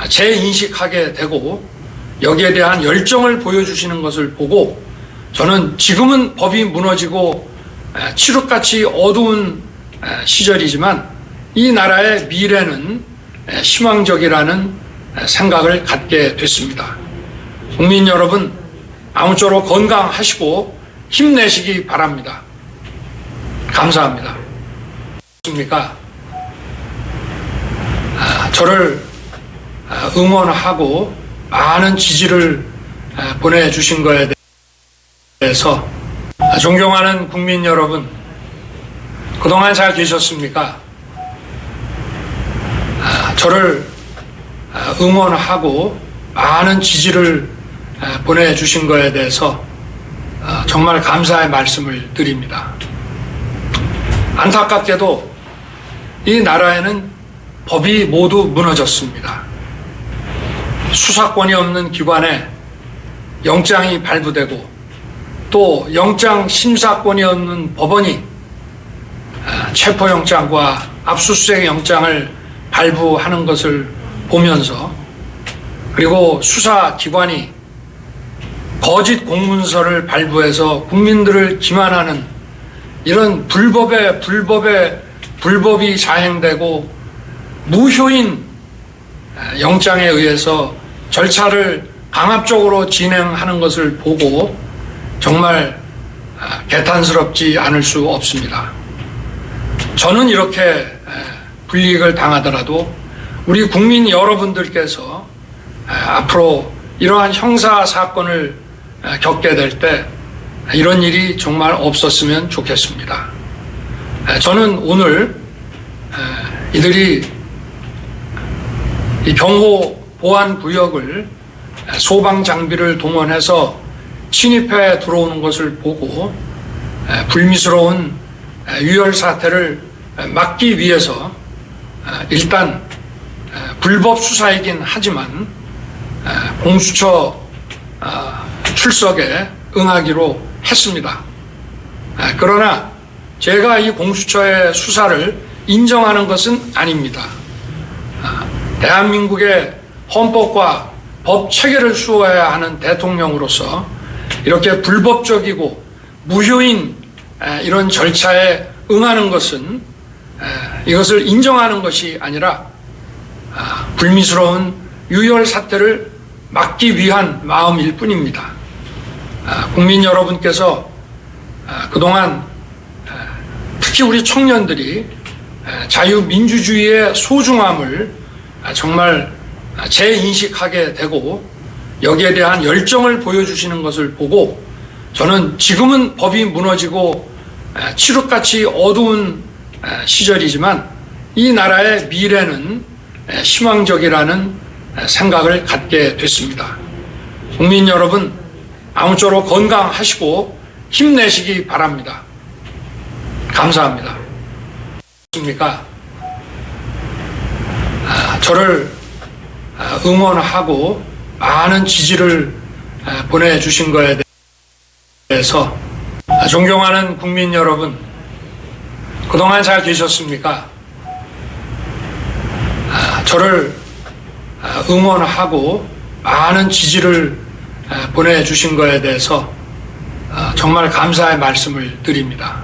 재인식하게 되고 여기에 대한 열정을 보여주시는 것을 보고 저는 지금은 법이 무너지고 칠흑같이 어두운 시절이지만 이 나라의 미래는 희망적이라는 생각을 갖게 됐습니다. 국민 여러분, 아무쪼록 건강하시고 힘내시기 바랍니다. 감사합니다. 저를 응원하고 많은 지지를 보내주신 것에 대해서 존경하는 국민 여러분, 그동안 잘 계셨습니까? 저를 응원하고 많은 지지를 보내주신 것에 대해서 정말 감사의 말씀을 드립니다. 안타깝게도 이 나라에는 법이 모두 무너졌습니다. 수사권이 없는 기관에 영장이 발부되고 또 영장 심사권이 없는 법원이 체포영장과 압수수색 영장을 발부하는 것을 보면서, 그리고 수사기관이 거짓 공문서를 발부해서 국민들을 기만하는 이런 불법이 자행되고 무효인 영장에 의해서 절차를 강압적으로 진행하는 것을 보고 정말 개탄스럽지 않을 수 없습니다. 저는 이렇게 불이익을 당하더라도 우리 국민 여러분들께서 앞으로 이러한 형사 사건을 겪게 될 때 이런 일이 정말 없었으면 좋겠습니다. 저는 오늘 이들이 이 경호 보안 구역을 소방 장비를 동원해서 침입해 들어오는 것을 보고 불미스러운 유혈 사태를 막기 위해서 일단 불법 수사이긴 하지만 공수처 출석에 응하기로 했습니다. 그러나 제가 이 공수처의 수사를 인정하는 것은 아닙니다. 대한민국의 헌법과 법 체계를 수호해야 하는 대통령으로서 이렇게 불법적이고 무효인 이런 절차에 응하는 것은 이것을 인정하는 것이 아니라 불미스러운 유혈 사태를 막기 위한 마음일 뿐입니다. 국민 여러분께서 그동안 특히 우리 청년들이 자유민주주의의 소중함을 정말 재인식하게 되고 여기에 대한 열정을 보여주시는 것을 보고 저는 지금은 법이 무너지고 칠흑같이 어두운 시절이지만 이 나라의 미래는 희망적이라는 생각을 갖게 됐습니다. 국민 여러분 아무쪼록 건강하시고 힘내시기 바랍니다. 감사합니다. 그렇습니까? 저를 응원하고 많은 지지를 보내주신 것에 대해서 존경하는 국민 여러분, 그동안 잘 계셨습니까? 저를 응원하고 많은 지지를 보내주신 것에 대해서 정말 감사의 말씀을 드립니다.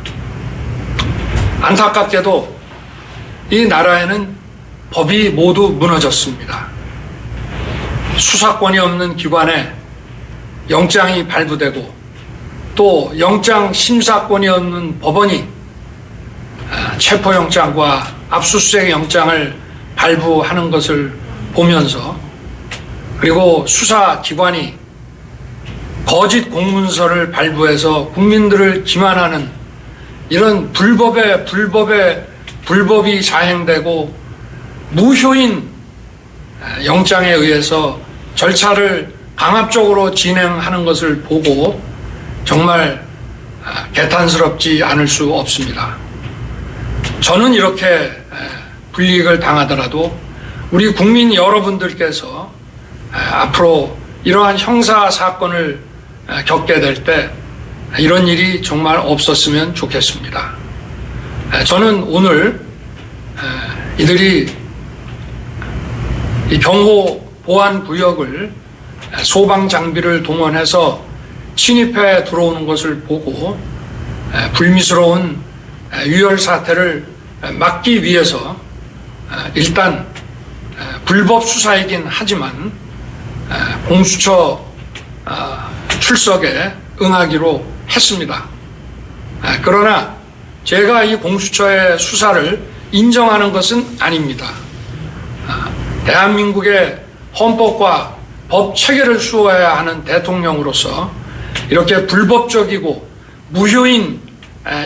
안타깝게도 이 나라에는 법이 모두 무너졌습니다. 수사권이 없는 기관에 영장이 발부되고 또 영장 심사권이 없는 법원이 체포영장과 압수수색 영장을 발부하는 것을 보면서 그리고 수사기관이 거짓 공문서를 발부해서 국민들을 기만하는 이런 불법이 자행되고 무효인 영장에 의해서 절차를 강압적으로 진행하는 것을 보고 정말 개탄스럽지 않을 수 없습니다. 저는 이렇게 불이익을 당하더라도 우리 국민 여러분들께서 앞으로 이러한 형사 사건을 겪게 될 때 이런 일이 정말 없었으면 좋겠습니다. 저는 오늘 이들이 이 경호 보안 구역을 소방 장비를 동원해서 침입해 들어오는 것을 보고 불미스러운 유혈 사태를 막기 위해서 일단 불법 수사이긴 하지만 공수처 출석에 응하기로 했습니다. 그러나 제가 이 공수처의 수사를 인정하는 것은 아닙니다. 대한민국의 헌법과 법 체계를 수호해야 하는 대통령으로서 이렇게 불법적이고 무효인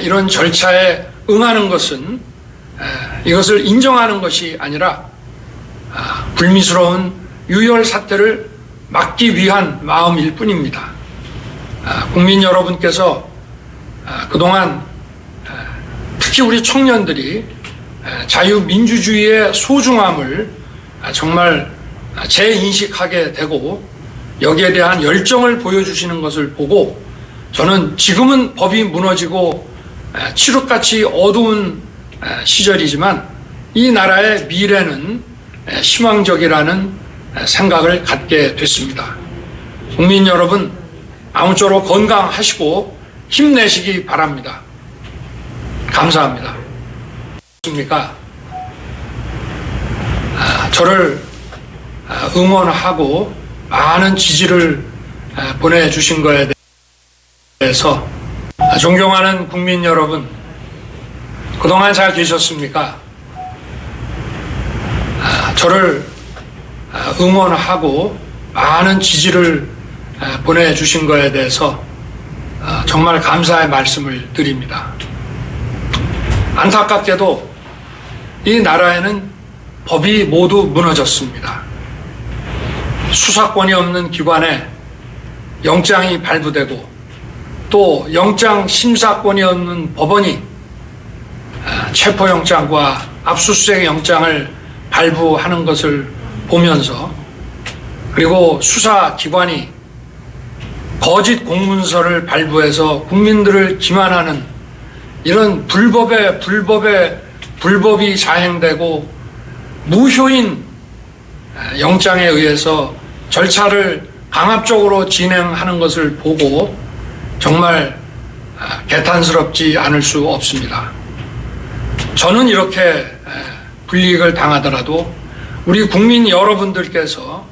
이런 절차에 응하는 것은 이것을 인정하는 것이 아니라 불미스러운 유혈 사태를 막기 위한 마음일 뿐입니다. 국민 여러분께서 그동안 특히 우리 청년들이 자유민주주의의 소중함을 정말 재인식하게 되고 여기에 대한 열정을 보여주시는 것을 보고 저는 지금은 법이 무너지고 칠흑같이 어두운 시절이지만 이 나라의 미래는 희망적이라는 생각을 갖게 됐습니다. 국민 여러분 아무쪼록 건강하시고 힘내시기 바랍니다. 감사합니다. 그렇습니까? 저를 응원하고 많은 지지를 보내주신 거에 대해서 존경하는 국민 여러분, 그동안 잘 계셨습니까? 저를 응원하고 많은 지지를 보내주신 거에 대해서 정말 감사의 말씀을 드립니다. 안타깝게도 이 나라에는 법이 모두 무너졌습니다. 수사권이 없는 기관에 영장이 발부되고 또 영장 심사권이 없는 법원이 체포영장과 압수수색 영장을 발부하는 것을 보면서, 그리고 수사기관이 거짓 공문서를 발부해서 국민들을 기만하는 이런 불법이 자행되고 무효인 영장에 의해서 절차를 강압적으로 진행하는 것을 보고 정말 개탄스럽지 않을 수 없습니다. 저는 이렇게 불이익을 당하더라도 우리 국민 여러분들께서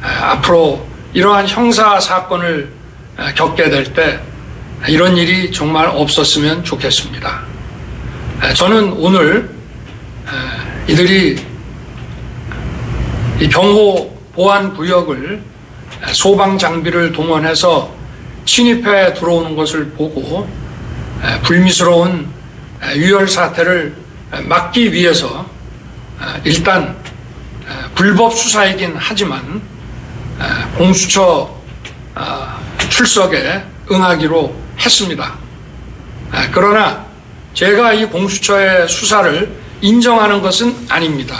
앞으로 이러한 형사 사건을 겪게 될 때 이런 일이 정말 없었으면 좋겠습니다. 저는 오늘 이들이 이 경호 보안 구역을 소방 장비를 동원해서 침입해 들어오는 것을 보고 불미스러운 유혈 사태를 막기 위해서 일단 불법 수사이긴 하지만 공수처 출석에 응하기로 했습니다. 그러나 제가 이 공수처의 수사를 인정하는 것은 아닙니다.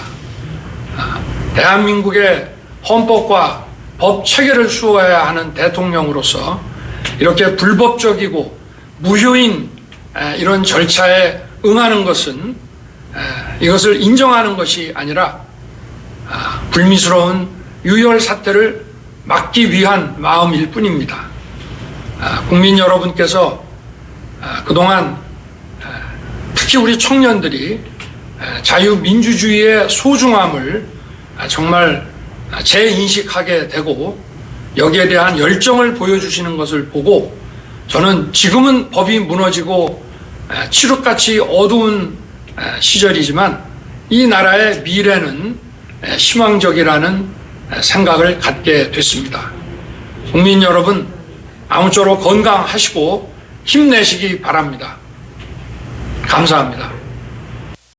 대한민국의 헌법과 법 체계를 수호해야 하는 대통령으로서 이렇게 불법적이고 무효인 이런 절차에 응하는 것은 이것을 인정하는 것이 아니라 불미스러운 유혈 사태를 막기 위한 마음일 뿐입니다. 국민 여러분께서 그동안 특히 우리 청년들이 자유민주주의의 소중함을 정말 재인식하게 되고 여기에 대한 열정을 보여주시는 것을 보고 저는 지금은 법이 무너지고 칠흑같이 어두운 시절이지만 이 나라의 미래는 희망적이라는 생각을 갖게 됐습니다. 국민 여러분, 아무쪼록 건강하시고 힘내시기 바랍니다. 감사합니다.